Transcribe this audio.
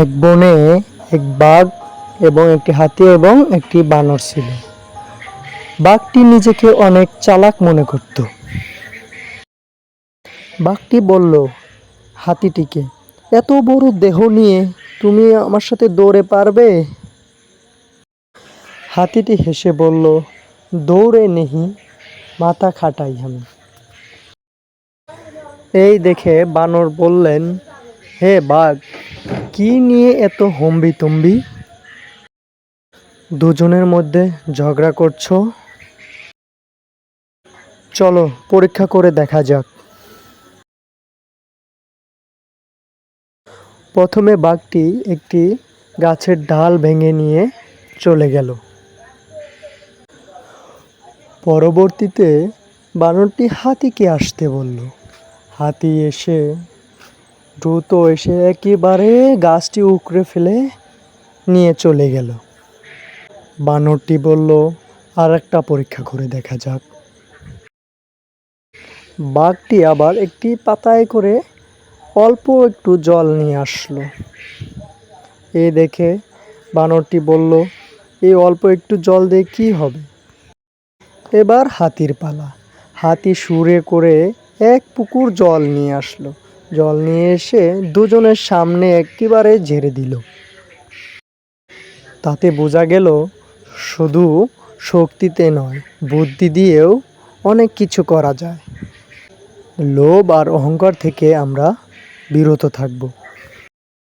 এক বনে এক বাঘ এবং একটি হাতি এবং একটি বানর ছিল। বাঘটি নিজেকে অনেক চালাক মনে করত। বাঘটি বলল হাতিটিকে, এত বড় দেহ নিয়ে তুমি আমার সাথে দৌড়ে পারবে? হাতিটি হেসে বলল, দৌড়ে নেহি, মাথা খাটাই আমি। এই দেখে বানর বললেন, হে বাঘ, কি নিয়ে এত হম্বিতম্বি? দুজনের মধ্যে ঝগড়া করছো? চলো পরীক্ষা করে দেখা যাক। প্রথমে বাঘটি একটি গাছের ডাল ভেঙে নিয়ে চলে গেল। পরবর্তীতে বানরটি হাতিকে আসতে বলল। হাতি দ্রুত এসে একেবারে গাছটি উপড়ে ফেলে নিয়ে চলে গেল। বানরটি বলল, আর একটা পরীক্ষা করে দেখা যাক। বাঘটি আবার একটি পাতায় করে অল্প একটু জল নিয়ে আসলো। এই দেখে বানরটি বলল, এই অল্প একটু জল দিয়ে কি হবে? এবার হাতির পালা। হাতি সুরে করে এক পুকুর জল নিয়ে আসলো। জল নিয়ে এসে দুজনের সামনে একেবারে ঝেড়ে দিল। তাতে বোঝা গেল শুধু শক্তিতে নয়, বুদ্ধি দিয়েও অনেক কিছু করা যায়। লোভ আর অহংকার থেকে আমরা বিরত থাকব।